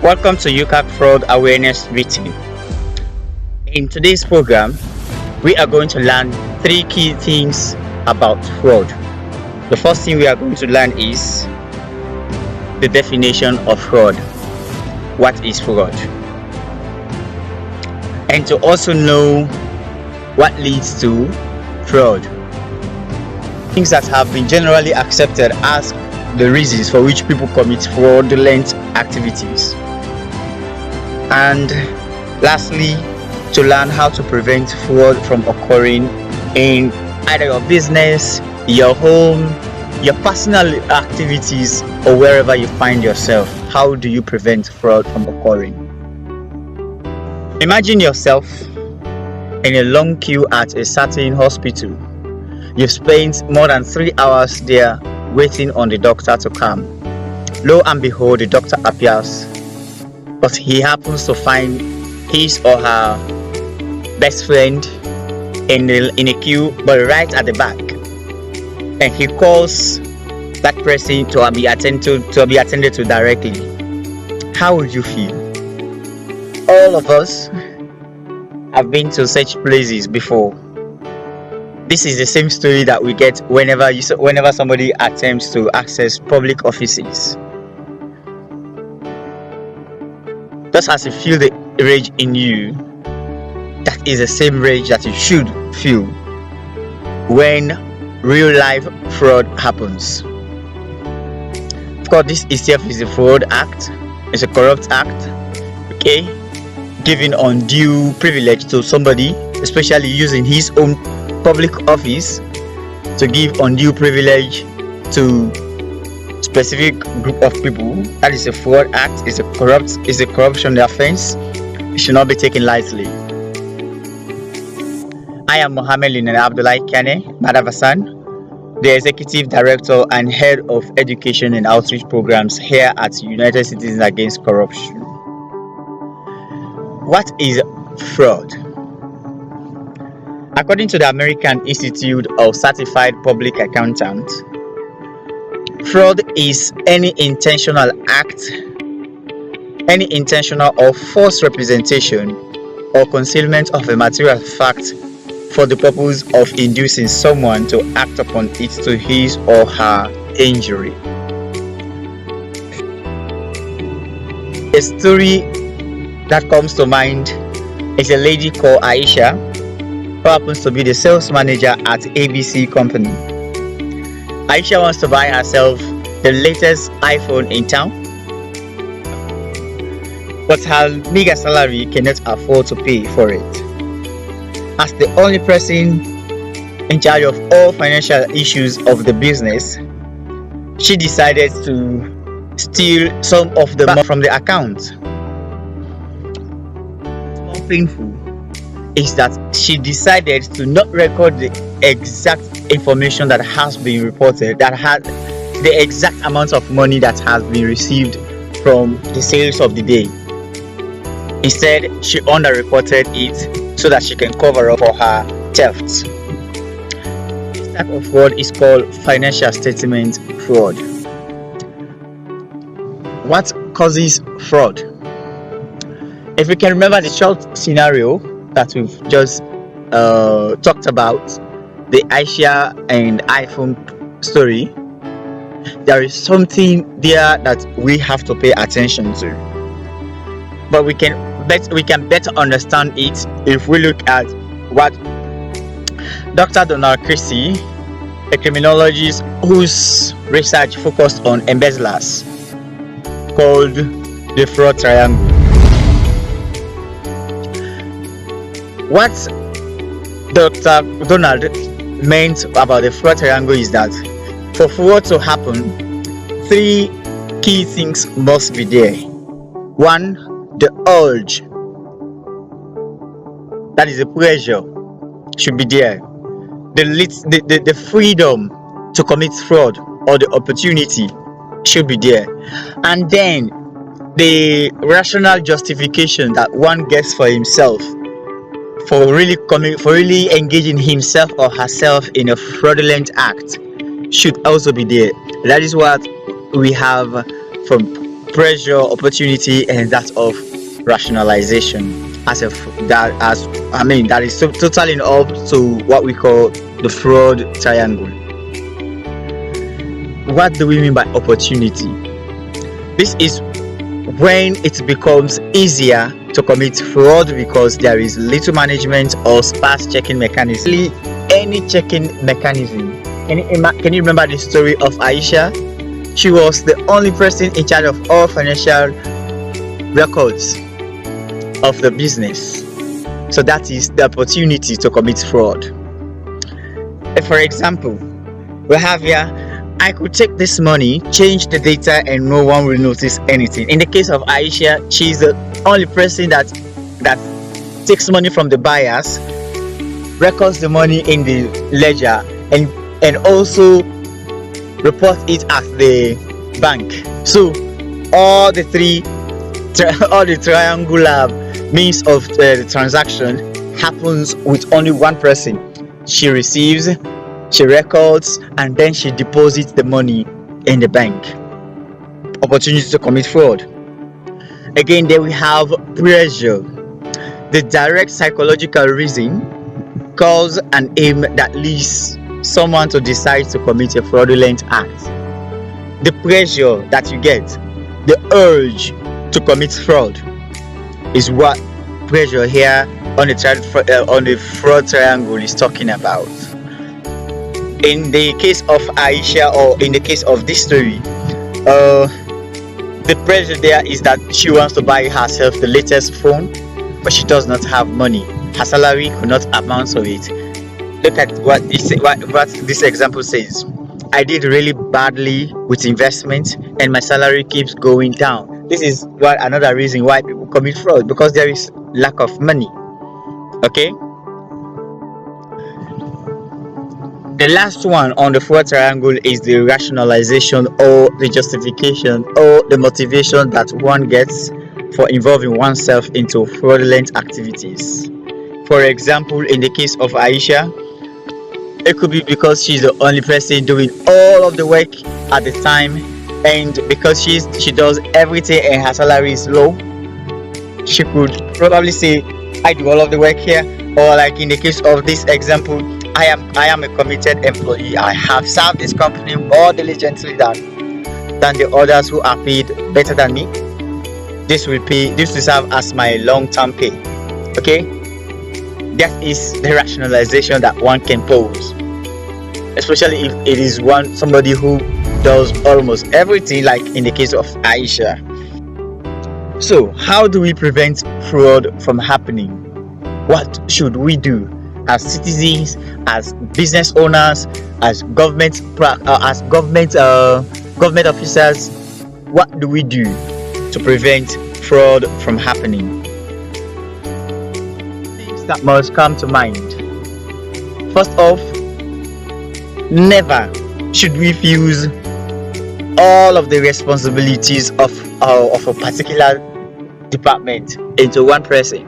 Welcome to UCAC Fraud Awareness Meeting. In today's program, we are going to learn three key things about fraud. The first thing we are going to learn is the definition of fraud. What is fraud? And to also know what leads to fraud. Things that have been generally accepted as the reasons for which people commit fraudulent activities. And lastly, to learn how to prevent fraud from occurring in either your business, your home, your personal activities, or wherever you find yourself. How do you prevent fraud from occurring? Imagine yourself in a long queue at a certain hospital. You've spent more than 3 hours there waiting on the doctor to come. Lo and behold, the doctor appears, but he happens to find his or her best friend in a queue, but right at the back, and he calls that person to be attended to directly. How would you feel? All of us have been to such places before. This is the same story that we get whenever somebody attempts to access public offices. Just as you feel the rage in you, that is the same rage that you should feel when real life fraud happens. Of course, this itself is a fraud act. It's a corrupt act. Okay, giving undue privilege to somebody, especially using his own public office to give undue privilege to specific group of people. That is a fraud act. It's a corruption offense. It should not be taken lightly. I am Mohammed Linen Abdullah Kane Madavasan, the Executive Director and Head of Education and Outreach Programs here at United Citizens Against Corruption. What is fraud? According to the American Institute of Certified Public Accountants, fraud is any intentional act, any intentional or false representation or concealment of a material fact for the purpose of inducing someone to act upon it to his or her injury. A story that comes to mind is a lady called Aisha, who happens to be the sales manager at ABC company. Aisha wants to buy herself the latest iPhone in town, but her meager salary cannot afford to pay for it. As the only person in charge of all financial issues of the business, she decided to steal some of the money from the account. What's more painful is that she decided to not record the exact information that has been reported, that had the exact amount of money that has been received from the sales of the day. Instead, she underreported it so that she can cover up for her thefts. This type of fraud is called financial statement fraud. What causes fraud? If we can remember the short scenario that we've just talked about, the Aisha and iPhone story, there is something there that we have to pay attention to. But we can better understand it if we look at what Dr. Donald Christie, a criminologist whose research focused on embezzlers, called the fraud triangle. What Dr. Donald meant about the fraud triangle is that for fraud to happen, three key things must be there. One, the urge, that is the pleasure, should be there. The freedom to commit fraud or the opportunity should be there. And then the rational justification that one gets for himself for really engaging himself or herself in a fraudulent act should also be there. That is what we have from pressure, opportunity, and that of rationalization. That is totaling up to what we call the fraud triangle. What do we mean by opportunity? This is when it becomes easier to commit fraud because there is little management or sparse checking mechanism. Any checking mechanism. Can you remember the story of Aisha? She was the only person in charge of all financial records of the business. So that is the opportunity to commit fraud. For example, we have here, I could take this money, change the data, and no one will notice anything. In the case of Aisha, she's the only person that takes money from the buyers, records the money in the ledger, and also report it at the bank. So all the triangular means of the transaction happens with only one person. She receives, she records, and then she deposits the money in the bank. Opportunity to commit fraud. Again, there we have pressure. The direct psychological reason, cause, and aim that leads someone to decide to commit a fraudulent act. The pressure that you get, the urge to commit fraud, is what pressure here on the fraud triangle is talking about. In the case of Aisha, or in the case of this story, the pressure there is that she wants to buy herself the latest phone, but she does not have money. Her salary could not amount to it. Look at what this example says. I did really badly with investment and my salary keeps going down. This is another reason why people commit fraud, because there is lack of money. Okay. The last one on the fraud triangle is the rationalization, or the justification, or the motivation that one gets for involving oneself into fraudulent activities. For example, in the case of Aisha, it could be because she's the only person doing all of the work at the time, and because she does everything and her salary is low, she could probably say, I do all of the work here. Or like in the case of this example, I am a committed employee. I have served this company more diligently than the others who are paid better than me. This will serve as my long-term pay. Okay, that is the rationalization that one can pose, especially if it is somebody who does almost everything, like in the case of Aisha. So how do we prevent fraud from happening? What should we do as citizens, as business owners, as government officers? What do we do to prevent fraud from happening? Things that must come to mind. First off, never should we fuse all of the responsibilities of a particular department into one person.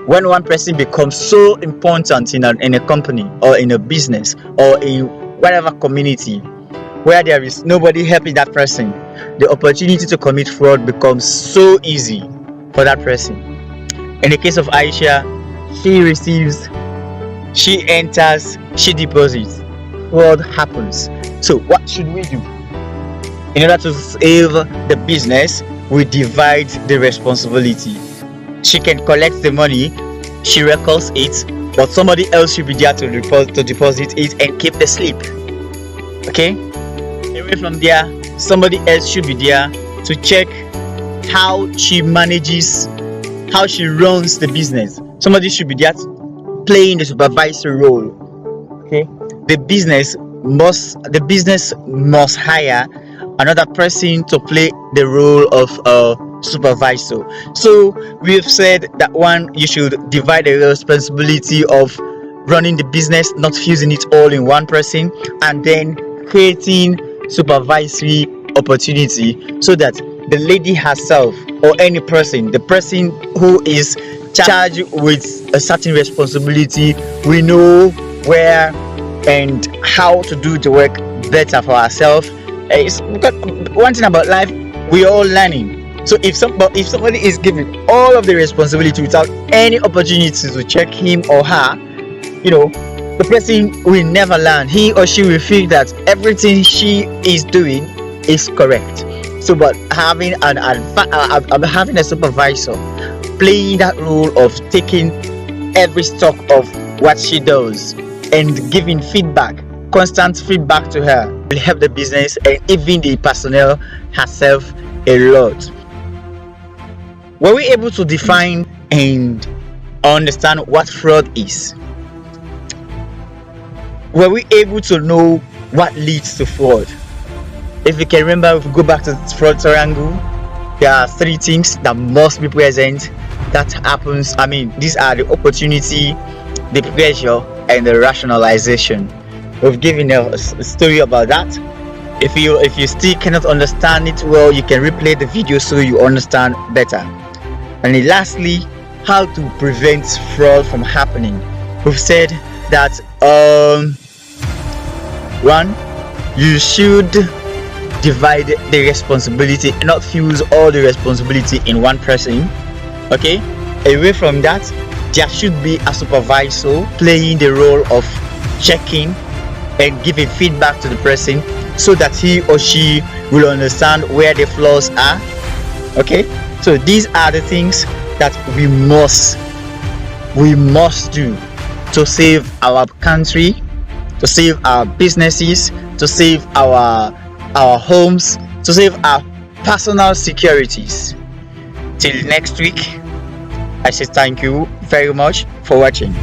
When one person becomes so important in a company, or in a business, or in whatever community where there is nobody helping that person, the opportunity to commit fraud becomes so easy for that person. In the case of Aisha, she receives, she enters, she deposits, fraud happens. So what should we do? In order to save the business, we divide the responsibility. She can collect the money, she records it, but somebody else should be there to deposit it and keep the slip. Okay? Away from there, somebody else should be there to check how she manages, how she runs the business. Somebody should be there playing the supervisory role. Okay? The business must hire another person to play the role of a supervisor. So we've said that you should divide the responsibility of running the business, not fusing it all in one person, and then creating supervisory opportunity so that the lady herself, or any person, the person who is charged with a certain responsibility, we know where and how to do the work better for ourselves. It's because one thing about life, we're all learning. So if somebody is given all of the responsibility without any opportunity to check him or her, the person will never learn. He or she will feel that everything she is doing is correct. So, but having having a supervisor playing that role of taking every stock of what she does and giving feedback, constant feedback to her, will help the business and even the personnel herself a lot. Were we able to define and understand what fraud is? Were we able to know what leads to fraud? If you can remember, if we go back to the fraud triangle, there are three things that must be present. That happens. These are the opportunity, the pressure, and the rationalization. We've given a story about that. If you still cannot understand it well, you can replay the video so you understand better. And then lastly, how to prevent fraud from happening. We've said that one, you should divide the responsibility and not fuse all the responsibility in one person. Okay, away from that, there should be a supervisor playing the role of checking and giving feedback to the person so that he or she will understand where the flaws are. Okay, so these are the things that we must do to save our country, to save our businesses, to save our homes, to save our personal securities. Till next week, I say thank you very much for watching.